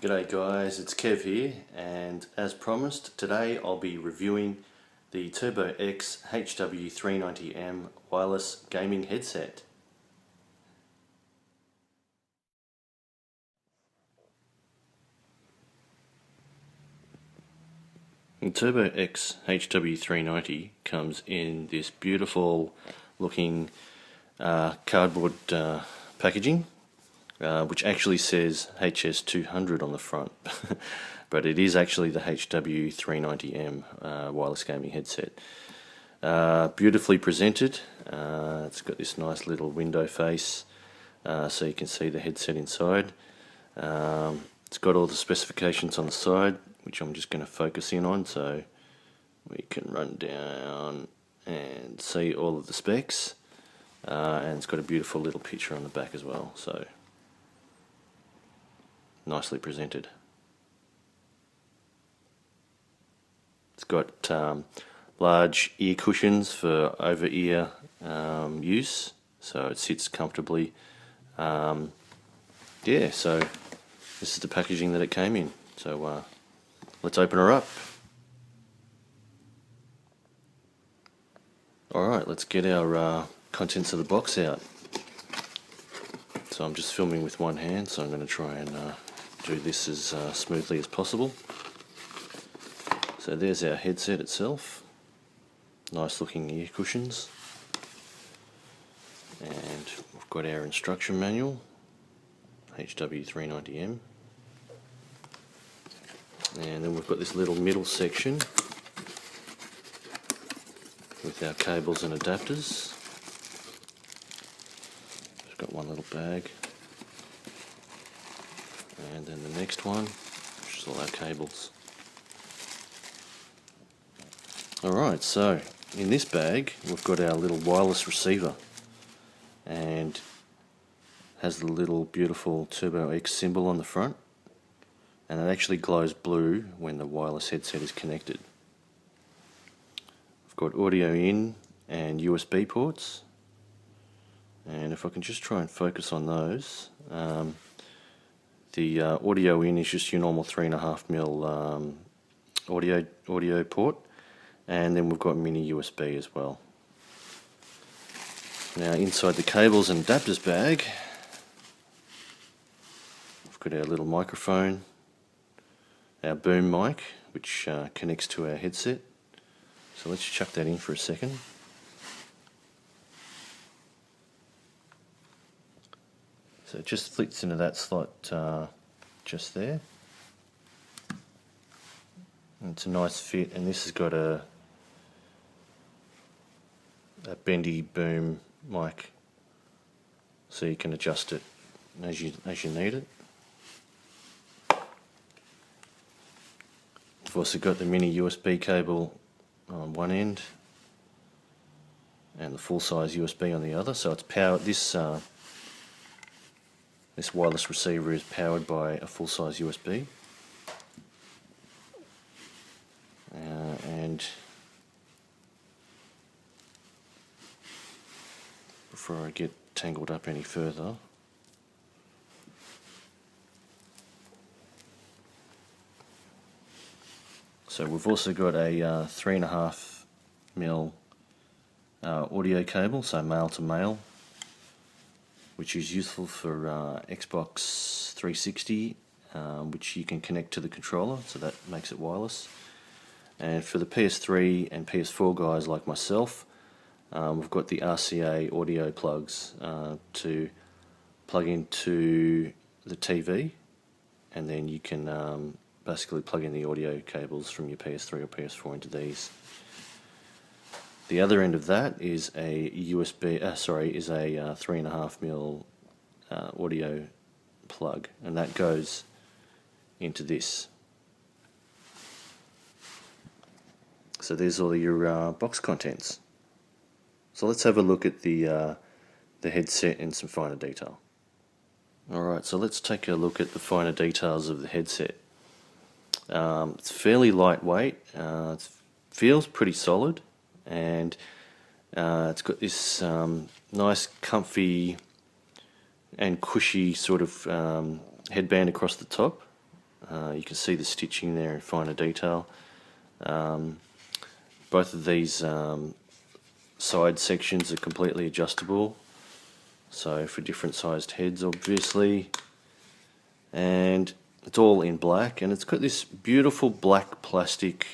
G'day guys, it's Kev here, and as promised, today I'll be reviewing the Turbo X HW-390M wireless gaming headset. The Turbo X HW-390 comes in this beautiful looking cardboard packaging. Which actually says HS200 on the front, but it is actually the HW-390M wireless gaming headset. Beautifully presented. It's got this nice little window face, so you can see the headset inside. It's got all the specifications on the side, which I'm just going to focus in on, so we can run down and see all of the specs. And it's got a beautiful little picture on the back as well, so nicely presented. It's got large ear cushions for over-ear use, so it sits comfortably. Yeah, so this is the packaging that it came in. So let's open her up. Alright, let's get our contents of the box out. So I'm just filming with one hand, so I'm going to try and do this as smoothly as possible. So there's our headset itself. Nice looking ear cushions. And we've got our instruction manual, HW-390M. And then we've got this little middle section with our cables and adapters. We've got one little bag. And then the next one, which is all our cables. Alright, so in this bag we've got our little wireless receiver, and has the little beautiful Turbo X symbol on the front, and it actually glows blue when the wireless headset is connected. We've got audio in and USB ports, and if I can just try and focus on those. The audio in is just your normal 3.5mm audio port, and then we've got mini USB as well. Now inside the cables and adapters bag, we've got our little microphone, our boom mic, which connects to our headset. So let's chuck that in for a second. So it just fits into that slot just there. And it's a nice fit, and this has got a bendy boom mic, so you can adjust it as you need it. We've also got the mini USB cable on one end and the full-size USB on the other. So it's powered. This wireless receiver is powered by a full-size USB. And before I get tangled up any further, so we've also got a 3.5mm audio cable, so male to male, which is useful for Xbox 360, which you can connect to the controller, so that makes it wireless. And for the PS3 and PS4 guys like myself, we've got the RCA audio plugs to plug into the TV, and then you can basically plug in the audio cables from your PS3 or PS4 into these. The other end of that is a USB, is a 3.5mm audio plug, and that goes into this. So there's all your box contents. So let's have a look at the headset in some finer detail. Alright, so let's take a look at the finer details of the headset. It's fairly lightweight, it feels pretty solid, and it's got this nice comfy and cushy sort of headband across the top. You can see the stitching there in finer detail. Both of these side sections are completely adjustable, so for different sized heads obviously, and it's all in black, and it's got this beautiful black plastic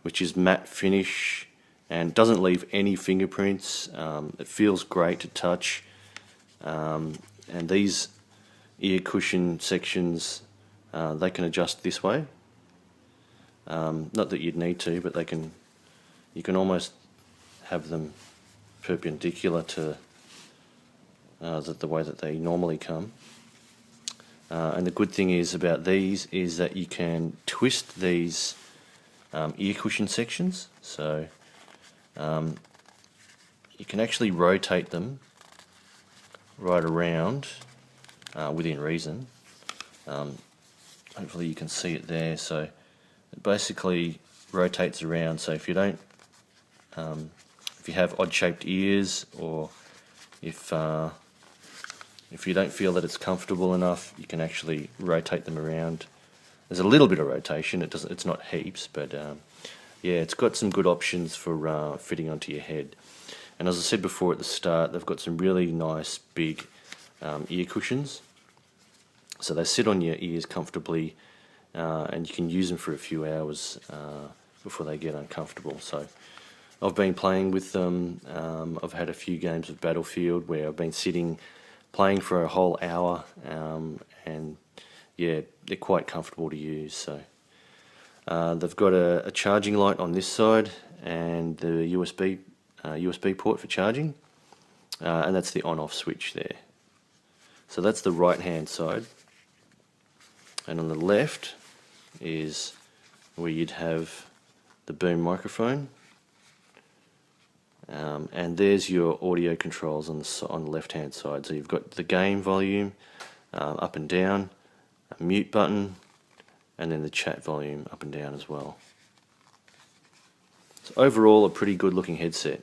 which is matte finish and doesn't leave any fingerprints. It feels great to touch, and these ear cushion sections they can adjust this way. Not that you'd need to, but you can almost have them perpendicular to the way that they normally come. And the good thing is about these is that you can twist these ear cushion sections, so you can actually rotate them right around within reason. Hopefully you can see it there. So it basically rotates around, so if you don't if you have odd-shaped ears, or if you don't feel that it's comfortable enough, you can actually rotate them around. There's a little bit of rotation. It's not heaps, but yeah, it's got some good options for fitting onto your head. And as I said before at the start, they've got some really nice big ear cushions, so they sit on your ears comfortably, and you can use them for a few hours before they get uncomfortable. So I've been playing with them. I've had a few games of Battlefield where I've been sitting playing for a whole hour, and yeah, they're quite comfortable to use. So they've got a charging light on this side and the USB port for charging, and that's the on-off switch there. So that's the right hand side, and on the left is where you'd have the boom microphone, and there's your audio controls on the left hand side. So you've got the gain volume up and down, a mute button, and then the chat volume up and down as well. So overall, a pretty good looking headset.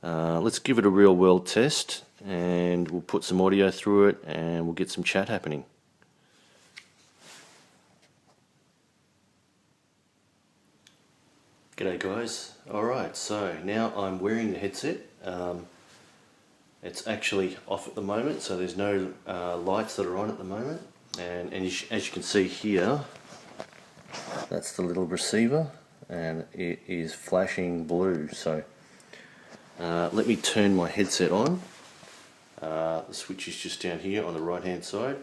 Let's give it a real world test, and we'll put some audio through it and we'll get some chat happening. G'day guys. Alright, so now I'm wearing the headset. It's actually off at the moment, so there's no lights that are on at the moment, and as you can see here, that's the little receiver, and it is flashing blue. So let me turn my headset on. The switch is just down here on the right hand side,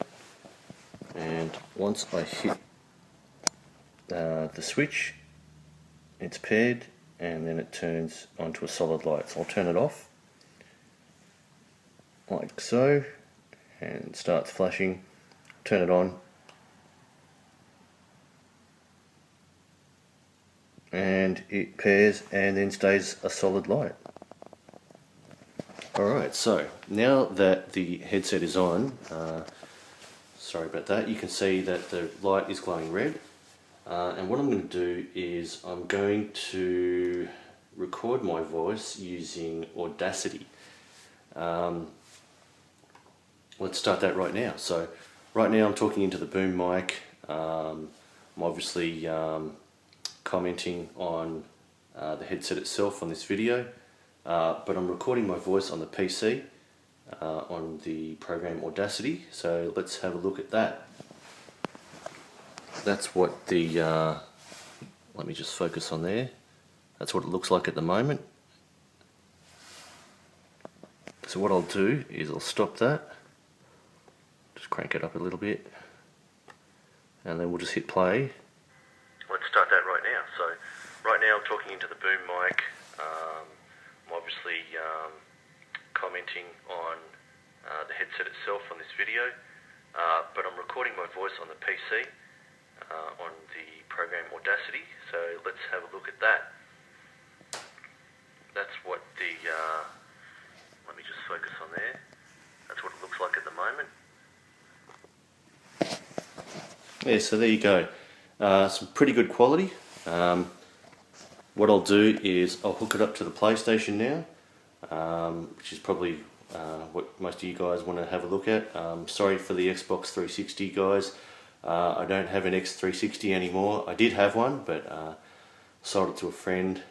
and once I hit the switch, it's paired, and then it turns onto a solid light. So I'll turn it off like so, and it starts flashing. Turn it on, and it pairs and then stays a solid light. Alright, so now that the headset is on, sorry about that, you can see that the light is glowing red. And what I'm going to do is I'm going to record my voice using Audacity. Let's start that right now. So right now I'm talking into the boom mic. I'm obviously commenting on the headset itself on this video, but I'm recording my voice on the PC on the program Audacity. So let's have a look at that. That's what the, let me just focus on there. That's what it looks like at the moment. So what I'll do is I'll stop that, just crank it up a little bit, and then we'll just hit play. Let's start that right now. So right now I'm talking into the boom mic. I'm obviously commenting on the headset itself on this video, but I'm recording my voice on the PC on the program Audacity. So let's have a look at that. That's what the, let me just focus on there. That's what it looks like at the moment. Yeah, so there you go. Some pretty good quality. What I'll do is I'll hook it up to the PlayStation now, which is probably what most of you guys want to have a look at. Sorry for the Xbox 360 guys. I don't have an X360 anymore. I did have one, but sold it to a friend.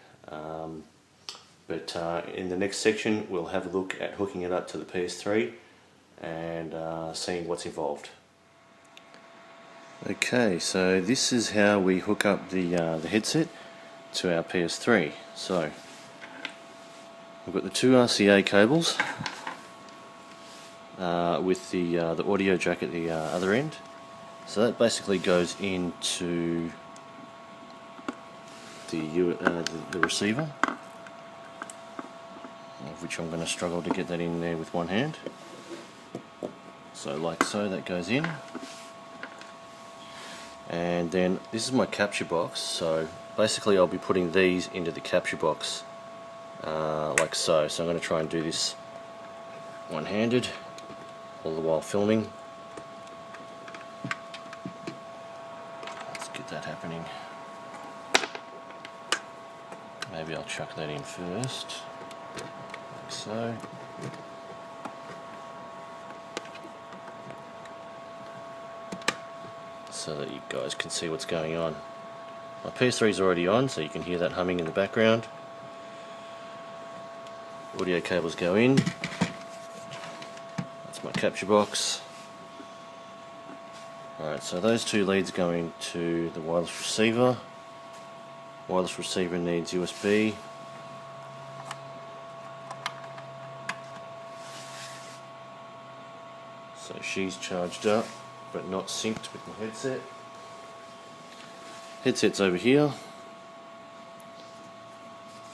But in the next section we'll have a look at hooking it up to the PS3 and seeing what's involved. Okay, so this is how we hook up the headset to our PS3. So we've got the two RCA cables with the audio jack at the other end. So that basically goes into the receiver, of which I'm going to struggle to get that in there with one hand. So like so, that goes in. And then this is my capture box, so basically I'll be putting these into the capture box like so. So I'm going to try and do this one-handed all the while filming. Let's get that happening. Maybe I'll chuck that in first, like so. So that you guys can see what's going on. My PS3 is already on, so you can hear that humming in the background. Audio cables go in. That's my capture box. Alright, so those two leads go into the wireless receiver. Wireless receiver needs USB. So she's charged up, but not synced with my headset. Headset's over here.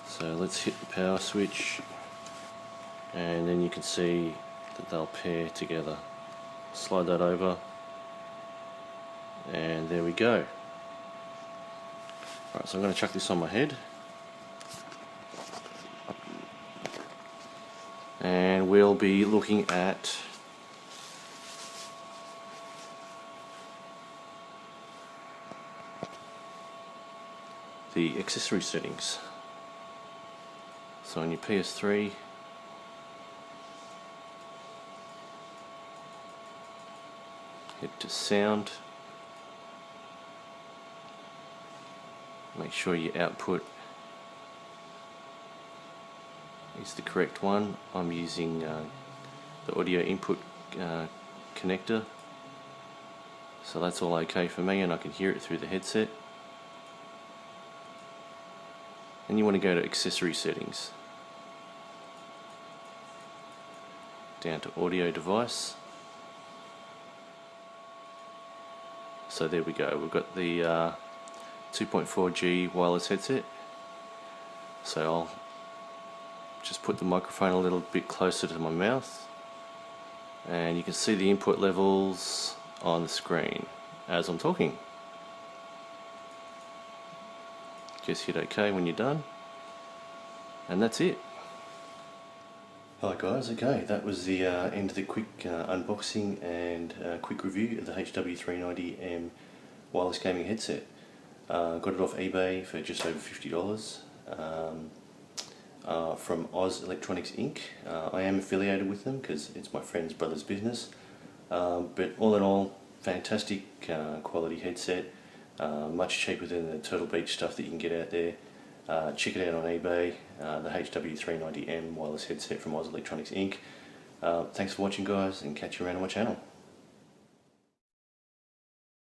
So let's hit the power switch, and then you can see that they'll pair together. Slide that over, and there we go. Alright, so I'm going to chuck this on my head, and we'll be looking at the accessory settings. So on your PS3, hit to sound. Make sure your output is the correct one. I'm using the audio input connector, so that's all okay for me, and I can hear it through the headset. And you want to go to accessory settings, down to audio device. So there we go, we've got the 2.4G wireless headset. So I'll just put the microphone a little bit closer to my mouth, and you can see the input levels on the screen as I'm talking. Just hit OK when you're done, and that's it. Hi guys, okay, that was the end of the quick unboxing and quick review of the HW-390M wireless gaming headset. Got it off eBay for just over $50 from OzElectronicsInc. I am affiliated with them because it's my friend's brother's business, but all in all, fantastic quality headset. Much cheaper than the Turtle Beach stuff that you can get out there. Check it out on eBay, the HW-390M wireless headset from OzElectronicsInc. Thanks for watching guys, and catch you around on my channel.